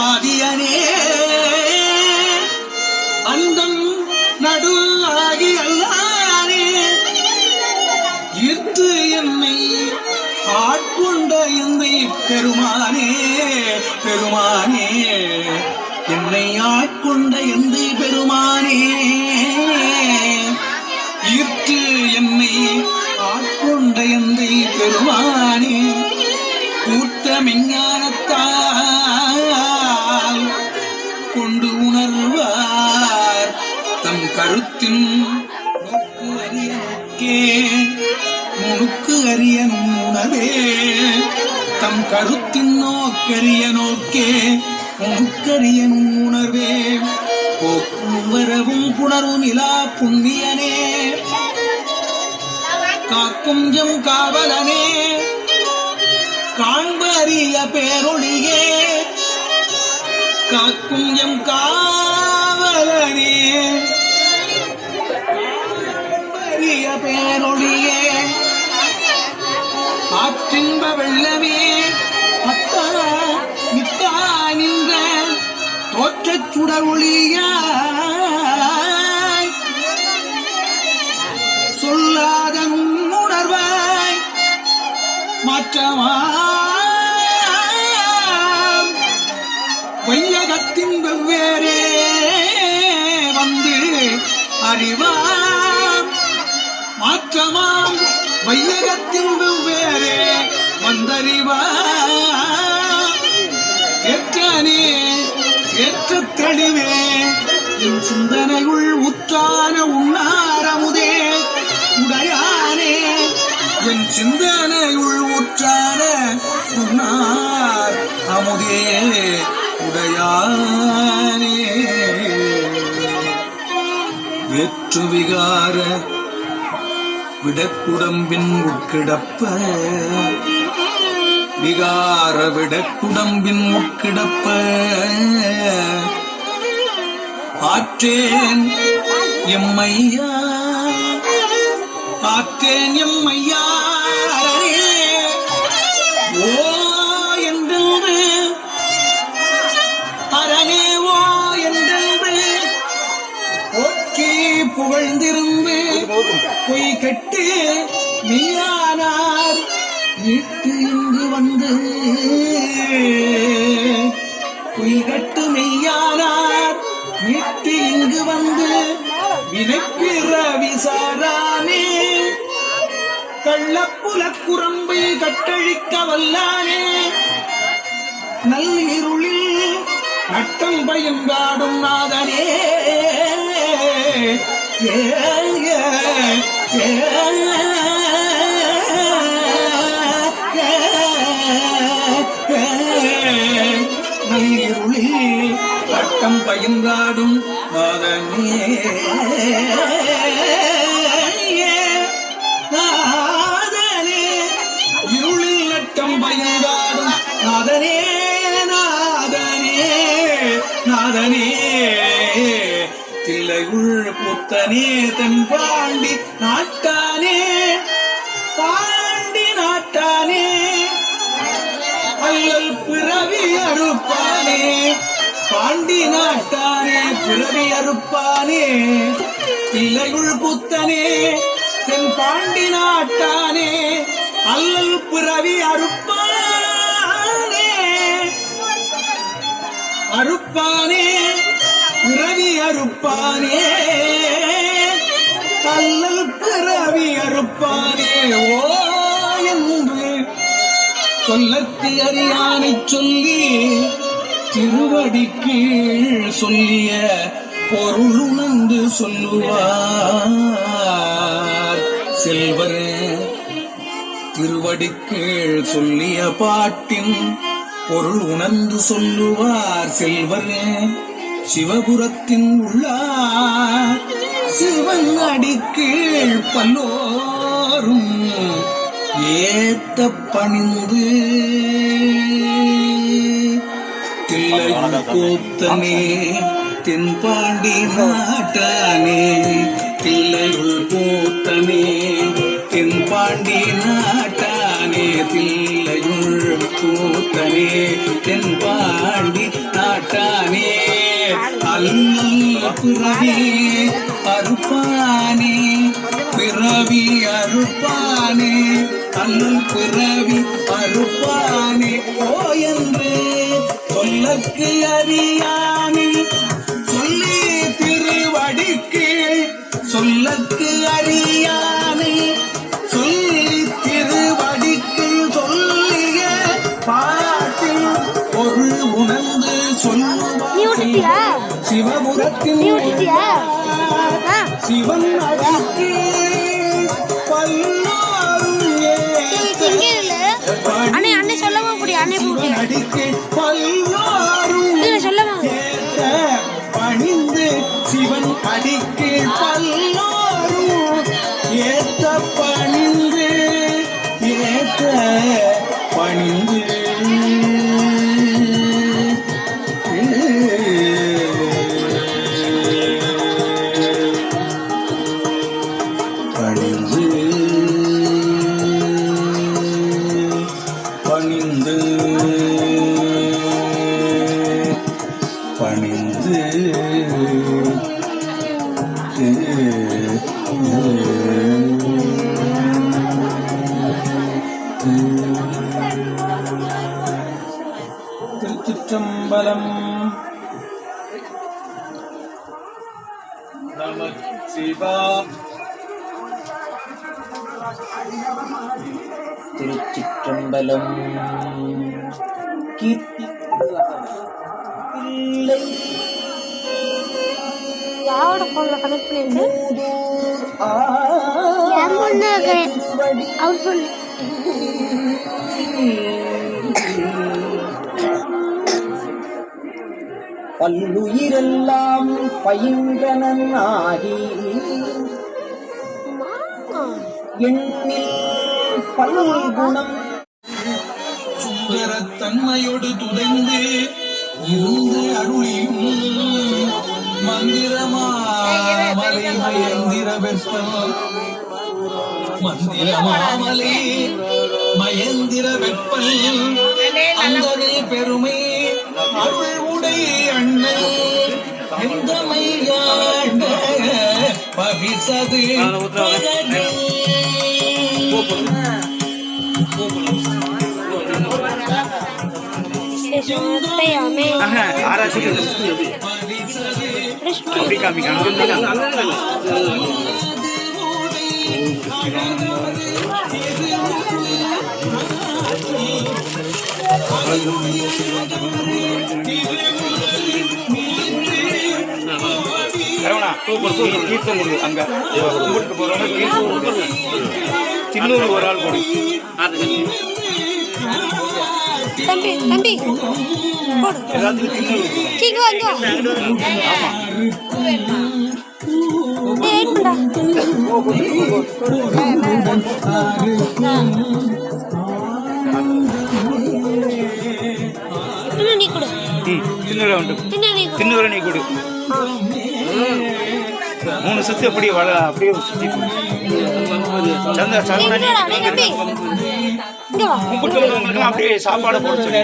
ஆதியனே அந்தம் நடு ஆகி அல்லானே ஈர்த்து என்னை ஆட்கொண்ட என்னை பெருமானே பெருமானே என்னை ஆட்கொண்ட எந்தை பெருமானே ஈர்த்து என்னை ஆட்கொண்ட எந்தை பெருமானே கூட்ட மெஞ்ஞானத்தால் கொண்டு உணர்வார் தம் கருத்தின் நோக்கு அறிய நோக்கே நுணுக்கு அறிய உணவே தம் கருத்தின் நோக்கரிய நோக்கே நுணுக்கரிய உணர்வே போக்கும் வரவும் புணரும் இலா புண்ணியனே காக்கும் எம் காவலனே காண்பறிய பேரொழியே காக்கும் எம் காவலனே காண்பறிய பேரொழியே ஆற்றின்ப வெள்ளமே அத்தா நித்தா நின்ற தோற்றச் சுடரொளியாய் சொல்லாத உணர்வாய் மாற்றமாம் வையகத்தின் வெவ்வேறே வந்து அறிவாம் மாற்றமாம் வையகத்தின் வெவ்வேறே வந்தறிவாம் ஏற்றானே ஏற்ற தெளிவே என் சிந்தனையுள் உற்றான உண்ணாரமுதே உடையானே என் சிந்தனையுள் உற்றான உண்ணார் அமுதே உடையானே ஏற்று விகார விடக்குடம்பின் உட்கிடப்ப விகார விடக்குடம்பின் உட்கிடப்ப ஆற்றேன் எம்மையா ஆற்றேன் எம்மையா ஓ என்றென்று அரணே ஓ என்றென்று போற்றி புகழ்ந்திருந்து பொய் கட்டு மெய்யானார் மீட்டு இங்கு வந்து பொய் கட்டு மெய்யானார் மீட்டு இங்கு வந்து வினைப்பிற விசாரானே கள்ளப்புலக் குரம்பை கட்டழிக்க வல்லானே நல்லிருளில் நட்டம் பயங்காடும் நாதனே நல்லிருளில் நட்டம் பயங்காடும் நாதனே நாதனே இருளில் நட்டம் பயங்காடும் நாதனே நாதனே நாதனே தில்லையுள் புத்தனே தென் பாண்டி நாட்டானே பாண்டி நாட்டானே அல்லல் பிறவி அறுப்பானே பாண்டி நாட்டானே பிறவி அறுப்பானே தில்லையுள் புத்தனே தென் பாண்டி நாட்டானே அல்லல் பிறவி அறுப்பானே அறுப்பானே பிறவி அறுப்பானே அல்லல் பிறவி அறுப்பானே ஓ என்று சொல்லற்கு அறியானை சொல்லி திருவடி கீழ் சொல்லிய பொருள் உணர்ந்து சொல்லுவார் செல்வர் திருவடி கீழ் சொல்லிய பாட்டின் பொருள் உணர்ந்து சொல்லுவார் செல்வர் சிவபுரத்தின் உள்ளார் சிவன் அடிக்கீழ் பல்லோரும் ஏத்த பணிந்து தில்லையுள் கூத்தனே தென்பாண்டி நாட்டானே தில்லையுள் கூத்தனே தென்பாண்டி நாட்டானே தில்லையுள் கூத்தனே தென்பாண்டி நாட்டானே அல்லல் பிறவி அறுப்பானே பிறவி அறுப்பானே அல்லல் பிறவி அறுப்பானே ஓ என்று சொல்லக்கு அறியானே சொல்லி திருவடிக்கு சொல்லக்கு அறியானே சொல்லி திருவடிக்கு சொல்லிய பாட்டில் ஒரு உணர்ந்து சொல்லுவார் சிவபுரத்தில் சிவன் அடிக்கு பல்லாரும் அடிக்கு பல்லாரும் பணிந்து சிவன் அடிக்கு பல்லாரும் ஏத்த பணிந்து பணிந்து பணிந்து திருச்சிற்றம்பலம். நமச்சிவா திருச்சிற்றம்பலம். கீர்த்தி யாரோட போன்ல கனெக்ட் பண்ணிருக்கு? என் பொண்ணு அவர் பொண்ணு. பல்லுயிரெல்லாம் பயின்றனாகி எண்ணில் பல்குணம் சுந்தரத்தன்மையோடு துதைந்து இருந்து அருளியும் மந்திரமாமலை மயந்திர வெப்பல் மந்திரமாமலை மயந்திர வெப்பல் அந்தனே பெருமை அருள் உடை அண்ணல் எந்தமை காண்ட பவிசது கீர்த்தம் கொடுங்க. அங்க கும்பிட்டு போறவங்க சின்னூர் ஒரு ஆள் கொடு. தம்பி தம்பி எல்லாத்துக்கும் சின்னூர். ஆமா நீ கொடு. சின்னூரை உண்டு. சின்னூரை நீ கொடு. 3 சுத்தி அப்படியே அப்படியே சுத்தி கும்பிட்டு உங்களுக்கு அப்படியே சாப்பாடு போட சொல்லி